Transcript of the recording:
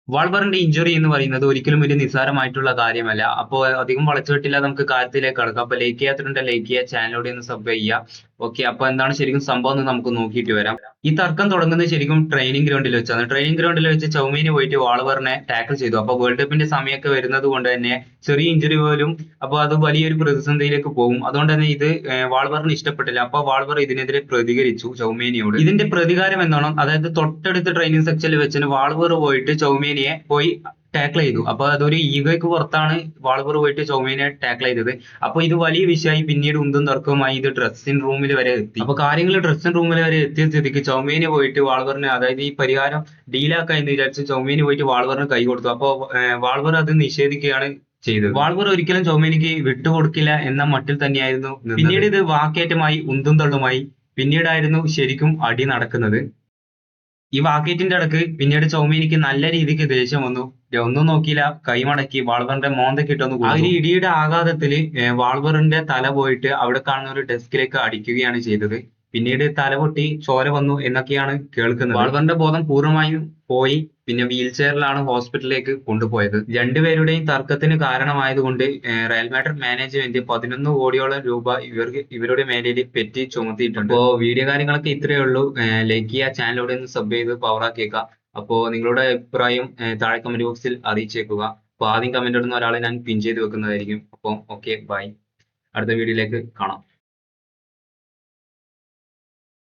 വാൾബറിന്റെ injury എന്ന് പറയുന്നത് ഒരിക്കലും ഒരു നിസ്സാരമായിട്ടുള്ള കാര്യമല്ല. അപ്പോൾ അധികം വളച്ചുകെട്ടില്ലാതെ നമുക്ക് കാര്യത്തിലേക്ക് കടക്കാം. അപ്പൊ ലൈക്ക് ചെയ്യാത്തിട്ടുണ്ടെങ്കിൽ ലൈക്ക് ചെയ്യുക, ചാനലോടെ ഒന്ന് സബ് ചെയ്യുക. ഓക്കെ, അപ്പൊ എന്താണ് ശരിക്കും സംഭവം എന്ന് നമുക്ക് നോക്കിയിട്ട് വരാം. ഈ തർക്കം തുടങ്ങുന്നത് ശരിക്കും ട്രെയിനിങ് ഗ്രൗണ്ടിൽ വെച്ചാണ്. ട്രെയിനിങ് ഗ്രൗണ്ടിൽ വെച്ച് ചൗമീന് പോയിട്ട് വാൾബറിനെ ടാക്കിൾ ചെയ്തു. അപ്പൊ വേൾഡ് കപ്പിന്റെ സമയമൊക്കെ വരുന്നത് കൊണ്ട് തന്നെ ചെറിയ ഇഞ്ചുറി പോലും അപ്പൊ അത് വലിയൊരു പ്രതിസന്ധിയിലേക്ക് പോകും. അതുകൊണ്ട് തന്നെ ഇത് വാൾബറിന് ഇഷ്ടപ്പെട്ടില്ല. അപ്പൊ വാൾബർ ഇതിനെതിരെ പ്രതികരിച്ചു ചൗമേനിയോട്. ഇതിന്റെ പ്രതികാരം എന്നോണം, അതായത് തൊട്ടടുത്ത ട്രെയിനിങ് സെക്ഷനിൽ വെച്ചിന് വാൾബർ പോയിട്ട് ചൗമേനിയെ പോയി ടാക്കിൾ ചെയ്തു. അപ്പൊ അതൊരു ഈഗോയ്ക്ക് പുറത്താണ് വാൾബർ പോയിട്ട് ചൗമേനിയെ ടാക്കിൾ ചെയ്തത്. അപ്പൊ ഇത് വലിയ വിഷയമായി. പിന്നീട് ഉന്തും തർക്കവുമായി ഇത് ഡ്രസ്സിംഗ് റൂമിൽ വരെ എത്തി. അപ്പൊ കാര്യങ്ങൾ ഡ്രസ്സിംഗ് റൂമിൽ വരെ എത്തിയ സ്ഥിതിക്ക് ചൗമേനി പോയിട്ട് വാൾബറിന്, അതായത് ഈ പരിഹാരം ഡീലാക്കാം എന്ന് വിചാരിച്ച് ചൗമേനി പോയിട്ട് വാൾബറിന് കൈ കൊടുത്തു. അപ്പൊ വാൾബർ അത് നിഷേധിക്കുകയാണ് ചെയ്തത്. വാൾബർ ഒരിക്കലും ചൗമേനിക്ക് വിട്ടുകൊടുക്കില്ല എന്ന മട്ടിൽ തന്നെയായിരുന്നു. പിന്നീട് ഇത് വാക്കേറ്റമായി, ഉന്തും തള്ളുമായി. പിന്നീടായിരുന്നു ശരിക്കും അടി നടക്കുന്നത്. ഈ വാക്കേറ്റിന്റെ ഇടക്ക് പിന്നീട് ചൗമേനിക്ക് നല്ല രീതിക്ക് ദേഷ്യം വന്നു. ഒന്നും നോക്കിയില്ല, കൈമടക്കി വാൾബറിന്റെ മോന്തക്കിട്ടൊന്ന് കൊടുത്തു. ആ ഒരു ഇടിയുടെ ആഘാതത്തിൽ വാൾബറിന്റെ തല പോയിട്ട് അവിടെ കാണുന്ന ഒരു ഡെസ്കിലേക്ക് അടിക്കുകയാണ് ചെയ്തത്. പിന്നീട് തല പൊട്ടി ചോര വന്നു എന്നൊക്കെയാണ് കേൾക്കുന്നത്. വാൾബറിന്റെ ബോധം പൂർണ്ണമായും പോയി. പിന്നെ വീൽ ചെയറിലാണ് ഹോസ്പിറ്റലിലേക്ക് കൊണ്ടുപോയത്. രണ്ടുപേരുടെയും തർക്കത്തിന് കാരണമായതുകൊണ്ട് റയൽ മാഡ്രിഡ് മാനേജ്മെന്റ് 11 കോടിയോളം രൂപ ഇവരുടെ മേലിൽ പെറ്റി ചുമത്തിയിട്ടുണ്ട്. അപ്പോ വീഡിയോ കാര്യങ്ങളൊക്കെ ഇത്രയേ ഉള്ളൂ. ലൈക്ക് ചെയ്യുക, ചാനലിലൂടെ ഒന്ന് സബ് ചെയ്ത് പവർ ആക്കിയേക്കുക. അപ്പോ നിങ്ങളുടെ അഭിപ്രായം താഴെ കമന്റ് ബോക്സിൽ അറിയിച്ചേക്കുക. അപ്പൊ ആദ്യം കമന്റ് ഇടുന്ന ഒരാളെ ഞാൻ പിൻ ചെയ്ത് വെക്കുന്നതായിരിക്കും. അപ്പോൾ ഓക്കെ, ബൈ. അടുത്ത വീഡിയോയിലേക്ക് കാണാം.